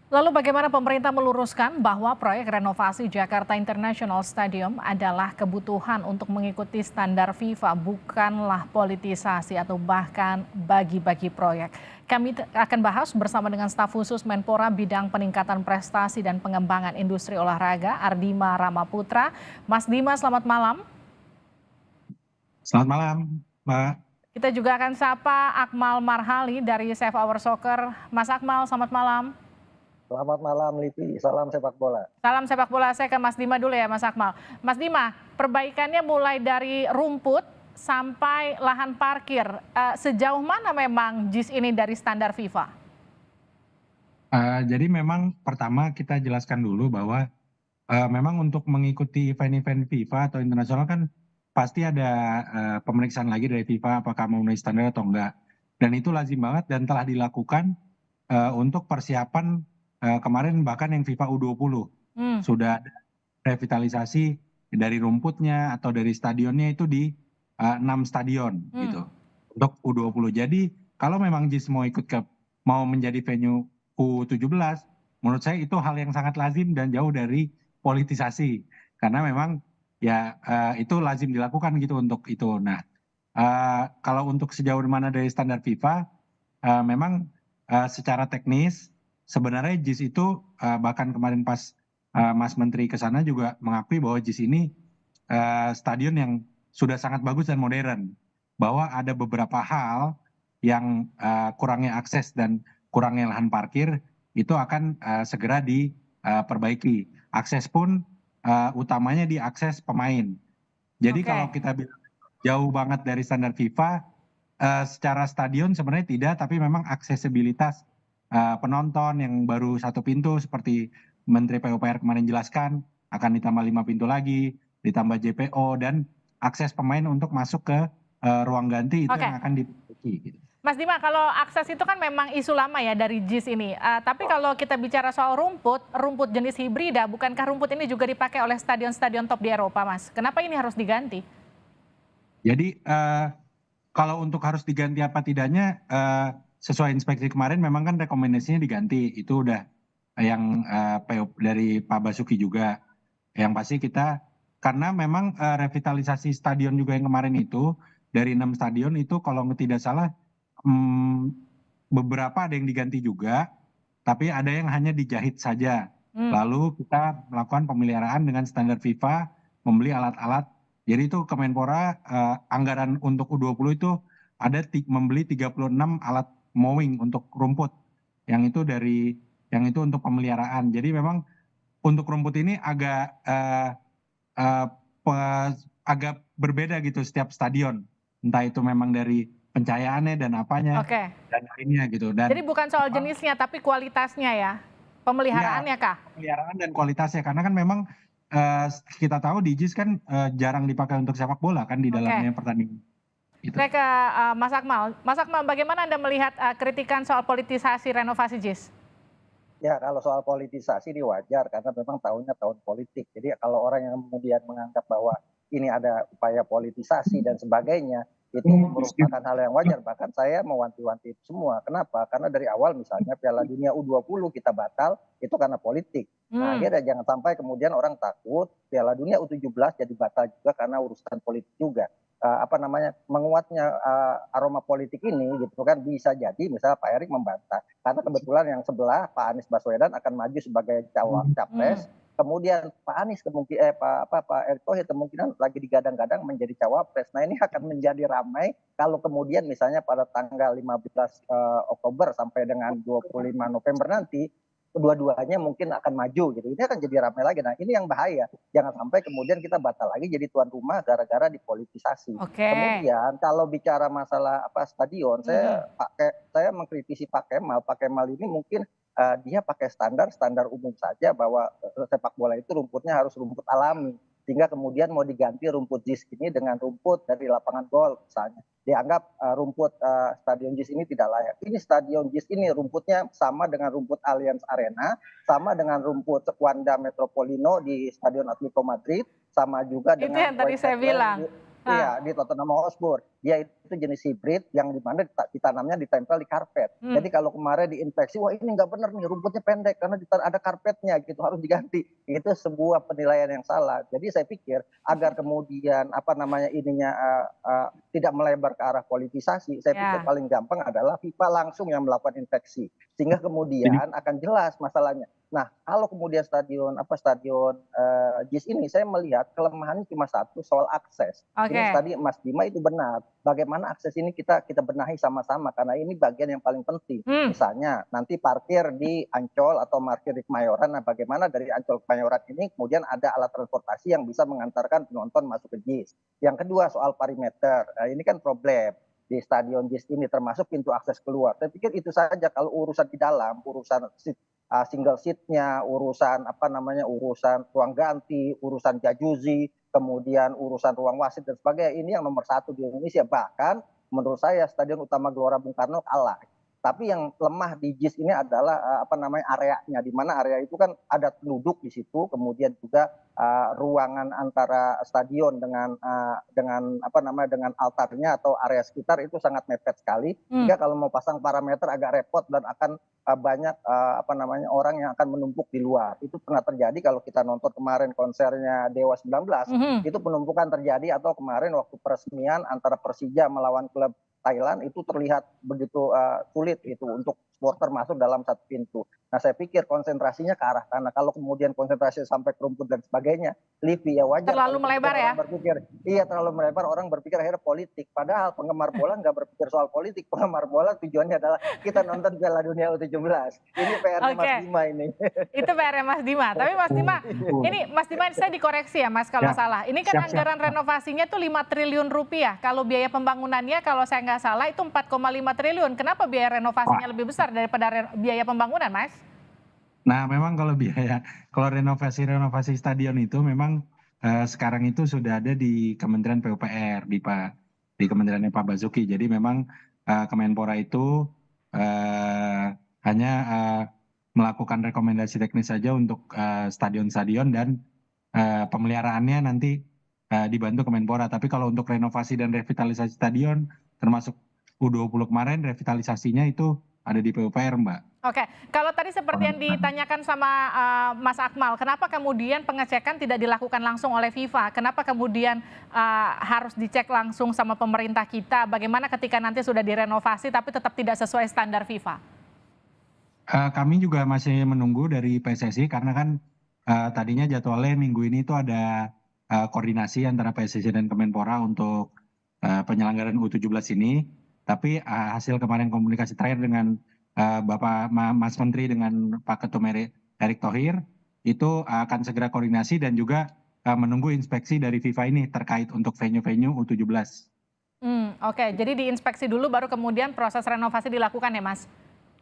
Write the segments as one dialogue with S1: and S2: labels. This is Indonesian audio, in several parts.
S1: Lalu bagaimana pemerintah meluruskan bahwa proyek renovasi Jakarta International Stadium adalah kebutuhan untuk mengikuti standar FIFA, bukanlah politisasi atau bahkan bagi-bagi proyek. Kami akan bahas bersama dengan staf khusus Menpora bidang peningkatan prestasi dan pengembangan industri olahraga, Ardima Ramaputra. Mas Dima, selamat malam.
S2: Selamat malam, Mbak.
S1: Kita juga akan sapa Akmal Marhali dari Save Our Soccer. Mas Akmal, selamat malam.
S3: Selamat malam Livi, salam sepak bola.
S1: Salam sepak bola, saya ke Mas Dima dulu ya Mas Akmal. Mas Dima, perbaikannya mulai dari rumput sampai lahan parkir. Sejauh mana memang JIS ini dari standar FIFA?
S2: Jadi memang pertama kita jelaskan dulu bahwa memang untuk mengikuti event-event FIFA atau internasional kan pasti ada pemeriksaan lagi dari FIFA apakah memenuhi standar atau enggak. Dan itu lazim banget dan telah dilakukan untuk persiapan kemarin bahkan yang FIFA U20
S1: Hmm,
S2: sudah ada revitalisasi dari rumputnya atau dari stadionnya itu di 6 stadion
S1: hmm.
S2: gitu untuk U20. Jadi kalau memang JIS mau menjadi venue U17, menurut saya itu hal yang sangat lazim dan jauh dari politisasi karena memang ya itu lazim dilakukan gitu untuk itu. Nah, kalau untuk sejauh mana dari standar FIFA, memang secara teknis sebenarnya JIS itu bahkan kemarin pas Mas Menteri ke sana juga mengakui bahwa JIS ini stadion yang sudah sangat bagus dan modern. Bahwa ada beberapa hal yang kurangnya akses dan kurangnya lahan parkir itu akan segera diperbaiki. Akses pun utamanya di akses pemain. Jadi kalau
S1: Oke.
S2: kita bilang jauh banget dari standar FIFA, secara stadion sebenarnya tidak, tapi memang aksesibilitas penonton yang baru satu pintu seperti Menteri PUPR kemarin jelaskan akan ditambah 5 pintu lagi, ditambah JPO dan akses pemain untuk masuk ke ruang ganti itu
S1: Oke,
S2: yang akan diperbaiki. Gitu.
S1: Mas Dima, kalau akses itu kan memang isu lama ya dari JIS ini. Tapi kalau kita bicara soal rumput, rumput jenis hibrida, bukankah rumput ini juga dipakai oleh stadion-stadion top di Eropa, Mas? Kenapa ini harus diganti?
S2: Jadi kalau untuk harus diganti apa tidaknya, sesuai inspeksi kemarin memang kan rekomendasinya diganti. Itu udah yang PO dari Pak Basuki juga. Yang pasti kita, karena memang revitalisasi stadion juga yang kemarin itu, dari 6 stadion itu kalau tidak salah, hmm, beberapa ada yang diganti juga, tapi ada yang hanya dijahit saja.
S1: Hmm.
S2: Lalu kita melakukan pemeliharaan dengan standar FIFA, membeli alat-alat. Jadi itu Kemenpora anggaran untuk U20 itu ada membeli 36 alat mowing untuk rumput. Yang itu untuk pemeliharaan. Jadi memang untuk rumput ini eh, agak berbeda gitu setiap stadion. Entah itu memang dari pencahayaannya dan apanya
S1: Oke.
S2: dan lainnya gitu.
S1: Jadi
S2: Dan
S1: bukan soal
S2: memang
S1: jenisnya, tapi kualitasnya ya?
S2: ya
S1: Pemeliharaannya kah?
S2: pemeliharaan dan kualitasnya karena kan memang eh, kita tahu di JIS kan jarang dipakai untuk sepak bola kan di
S1: Oke.
S2: dalamnya pertandingan itu.
S1: Saya ke Mas Akmal. Mas Akmal, bagaimana Anda melihat kritikan soal politisasi renovasi JIS?
S3: Ya kalau soal politisasi ini wajar karena memang tahunnya tahun politik. Jadi kalau orang yang kemudian menganggap bahwa ini ada upaya politisasi dan sebagainya, itu merupakan hal yang wajar. Bahkan saya mewanti-wanti itu semua. Kenapa? Karena dari awal misalnya Piala Dunia U20 kita batal, itu karena politik. Nah
S1: Hmm,
S3: akhirnya jangan sampai kemudian orang takut Piala Dunia U17 jadi batal juga karena urusan politik juga. Apa namanya, menguatnya aroma politik ini gitu kan bisa jadi misalnya Pak Erik membantah karena kebetulan yang sebelah Pak Anies Baswedan akan maju sebagai
S1: hmm.
S3: capres. Kemudian Pak Anies kemungkinan Pak Erick Thohir kemungkinan lagi digadang-gadang menjadi cawapres. Nah ini akan menjadi ramai kalau kemudian misalnya pada tanggal 15 Oktober sampai dengan 25 November nanti kedua-duanya mungkin akan maju gitu. Ini akan jadi ramai lagi. Nah ini yang bahaya. Jangan sampai kemudian kita batal lagi jadi tuan rumah gara-gara dipolitisasi.
S1: Oke.
S3: Kemudian kalau bicara masalah apa stadion,
S1: Mhm.
S3: saya mengkritisi Pak Kemal. Pak Kemal ini mungkin dia pakai standar umum saja bahwa sepak bola itu rumputnya harus rumput alami. Sehingga kemudian mau diganti rumput JIS ini dengan rumput dari lapangan golf misalnya. Dianggap rumput stadion JIS ini tidak layak. Ini stadion JIS ini rumputnya sama dengan rumput Allianz Arena, sama dengan rumput Wanda Metropolitano di Stadion Atletico Madrid, sama juga
S1: Itu
S3: dengan
S1: yang tadi
S3: White
S1: saya
S3: Hart Lane
S1: bilang.
S3: Iya, di Tottenham Hotspur. Dia itu jenis hibrid yang di mana ditanamnya ditempel di karpet. Jadi kalau kemarin diinfeksi, wah ini nggak benar nih, rumputnya pendek karena ada karpetnya gitu, harus diganti. Itu sebuah penilaian yang salah. Jadi saya pikir agar kemudian ininya tidak melebar ke arah politisasi, saya pikir
S1: Ya.
S3: paling gampang adalah FIFA langsung yang melakukan inspeksi. Sehingga kemudian akan jelas masalahnya. Nah, kalau kemudian stadion JIS ini saya melihat kelemahannya cuma satu, soal akses. Ini
S1: Oke.
S3: tadi Mas Bima itu benar. Bagaimana akses ini kita benahi sama-sama karena ini bagian yang paling penting. Misalnya nanti parkir di Ancol atau parkir di Kemayoran. Nah, bagaimana dari Ancol ke Kemayoran ini kemudian ada alat transportasi yang bisa mengantarkan penonton masuk ke JIS. Yang kedua soal perimeter. Nah, ini kan problem di stadion JIS ini termasuk pintu akses keluar. Saya pikir itu saja. Kalau urusan di dalam, urusan single seatnya, urusan urusan ruang ganti, urusan jajuzi, kemudian urusan ruang wasit dan sebagainya, ini yang nomor satu di Indonesia. Bahkan menurut saya Stadion Utama Gelora Bung Karno kalah. Tapi yang lemah di JIS ini adalah areanya, di mana area itu kan ada penduduk di situ, kemudian juga ruangan antara stadion dengan altarnya atau area sekitar itu sangat mepet sekali. Sehingga kalau mau pasang parameter agak repot dan akan banyak orang yang akan menumpuk di luar. Itu pernah terjadi kalau kita nonton kemarin konsernya Dewa 19, itu penumpukan terjadi, atau kemarin waktu peresmian antara Persija melawan klub Thailand itu terlihat begitu sulit itu untuk supporter masuk dalam satu pintu. Nah, saya pikir konsentrasinya ke arah sana. Kalau kemudian konsentrasi sampai ke rumput dan sebagainya, Livi, ya wajar.
S1: Terlalu melebar ya?
S3: Terlalu melebar, orang berpikir akhirnya politik. Padahal penggemar bola nggak berpikir soal politik. Penggemar bola tujuannya adalah kita nonton Piala Dunia U17. Ini PR-nya Mas Bima ini.
S1: Itu PR-nya Mas Dima. Tapi Mas Dima, ini Mas Dima saya dikoreksi ya Mas kalau salah. Ini kan anggaran renovasinya tuh 5 triliun rupiah. Kalau biaya pembangunannya kalau saya nggak salah itu 4,5 triliun. Kenapa biaya renovasinya lebih besar daripada biaya pembangunan, Mas?
S2: Nah, memang kalau renovasi stadion itu memang sekarang itu sudah ada di Kementerian PUPR, di Kementeriannya Pak Basuki. Jadi memang Kemenpora itu hanya melakukan rekomendasi teknis saja untuk stadion-stadion dan pemeliharaannya nanti dibantu Kemenpora. Tapi kalau untuk renovasi dan revitalisasi stadion, termasuk U20 kemarin, revitalisasinya itu ada di PUPR, Mbak.
S1: Oke, kalau tadi seperti yang ditanyakan sama Mas Akmal, kenapa kemudian pengecekan tidak dilakukan langsung oleh FIFA? Kenapa kemudian harus dicek langsung sama pemerintah kita? Bagaimana ketika nanti sudah direnovasi tapi tetap tidak sesuai standar FIFA?
S2: Kami juga masih menunggu dari PSSI karena kan tadinya jadwalnya minggu ini itu ada koordinasi antara PSSI dan Kemenpora untuk penyelenggaraan U17 ini. Tapi hasil kemarin komunikasi terakhir dengan Bapak Mas Menteri dengan Pak Ketum Erick Thohir itu akan segera koordinasi dan juga menunggu inspeksi dari FIFA ini terkait untuk venue-venue U17.
S1: Oke, jadi diinspeksi dulu baru kemudian proses renovasi dilakukan ya Mas?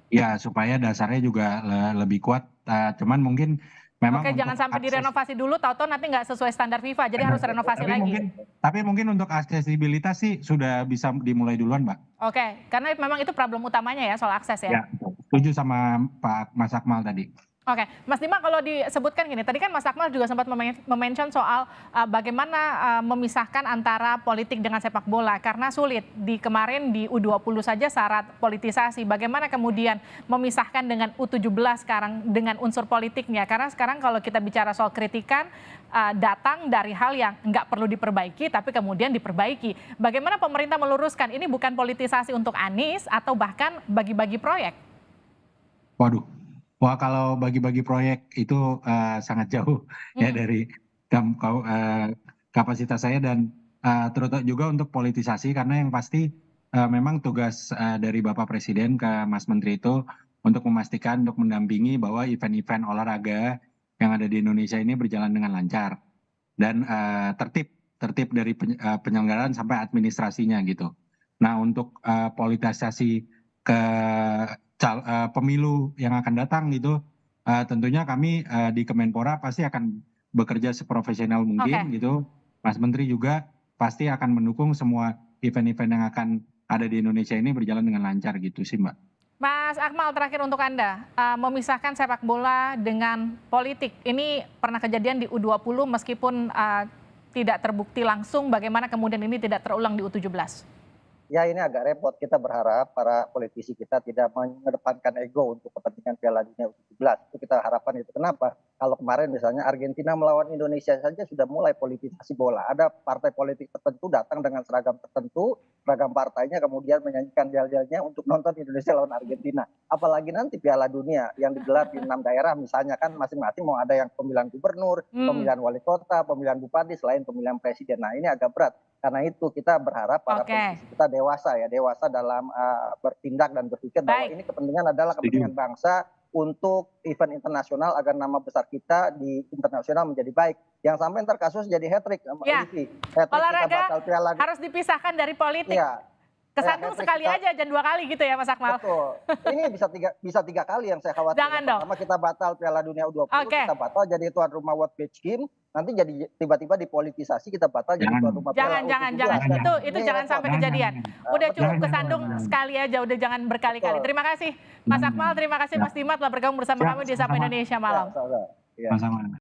S2: Ya, supaya dasarnya juga lebih kuat. Cuman mungkin memang
S1: Oke, jangan sampai direnovasi dulu, tahu-tahu nanti nggak sesuai standar FIFA, jadi harus renovasi lagi.
S2: Tapi mungkin untuk aksesibilitas sih sudah bisa dimulai duluan, Mbak.
S1: Oke, karena memang itu problem utamanya ya soal akses ya.
S2: Ya, setuju sama Pak Mas Akmal tadi.
S1: Oke, Mas Dima kalau disebutkan gini, tadi kan Mas Akmal juga sempat memention soal bagaimana memisahkan antara politik dengan sepak bola karena sulit kemarin di U20 saja syarat politisasi. Bagaimana kemudian memisahkan dengan U17 sekarang dengan unsur politiknya? Karena sekarang kalau kita bicara soal kritikan datang dari hal yang nggak perlu diperbaiki tapi kemudian diperbaiki. Bagaimana pemerintah meluruskan ini bukan politisasi untuk Anies atau bahkan bagi-bagi proyek?
S2: Waduh. Wah, kalau bagi-bagi proyek itu sangat jauh ya dari kapasitas saya dan terutama juga untuk politisasi karena yang pasti memang tugas dari Bapak Presiden ke Mas Menteri itu untuk memastikan, untuk mendampingi bahwa event-event olahraga yang ada di Indonesia ini berjalan dengan lancar dan tertib dari penyelenggaraan sampai administrasinya gitu. Nah, untuk politisasi ke pemilu yang akan datang gitu, tentunya kami di Kemenpora pasti akan bekerja seprofesional mungkin gitu. Mas Menteri juga pasti akan mendukung semua event-event yang akan ada di Indonesia ini berjalan dengan lancar gitu sih, Mbak.
S1: Mas Akmal, terakhir untuk Anda, memisahkan sepak bola dengan politik. Ini pernah kejadian di U20 meskipun tidak terbukti langsung, bagaimana kemudian ini tidak terulang di U17?
S3: Ya ini agak repot, kita berharap para politisi kita tidak mengedepankan ego untuk kepentingan Piala Dunia U17. Itu kita harapkan itu. Kenapa? Kalau kemarin misalnya Argentina melawan Indonesia saja sudah mulai politisasi bola. Ada partai politik tertentu datang dengan seragam tertentu, seragam partainya kemudian menyanyikan yel-yelnya untuk nonton Indonesia lawan Argentina. Apalagi nanti Piala Dunia yang digelar di 6 daerah misalnya kan masing-masing mau ada yang pemilihan gubernur, pemilihan wali kota, pemilihan bupati, selain pemilihan presiden. Nah ini agak berat. Karena itu kita berharap para politisi kita dewasa dalam bertindak dan berpikir bahwa ini kepentingan adalah kepentingan bangsa untuk event internasional agar nama besar kita di internasional menjadi baik. Yang sampai ntar kasus jadi hat-trick.
S1: Olahraga harus dipisahkan dari politik.
S3: Ya.
S1: Kesandung sekali aja, jangan 2 kali gitu ya Mas Akmal.
S3: Betul. Ini bisa tiga kali yang saya khawatir.
S1: Jangan dong.
S3: Pertama kita batal Piala Dunia U20, kita batal jadi tuan rumah World Beach Games, nanti jadi tiba-tiba dipolitisasi kita batal jadi tuan rumah Piala
S1: Jangan. Itu
S3: ini
S1: jangan sampai kejadian. Udah cukup kesandung sekali aja, udah jangan berkali-kali. Terima kasih Mas Akmal, terima kasih Mas Dimas telah bergabung bersama kami di Sapa Indonesia Malam.
S2: Sama-sama.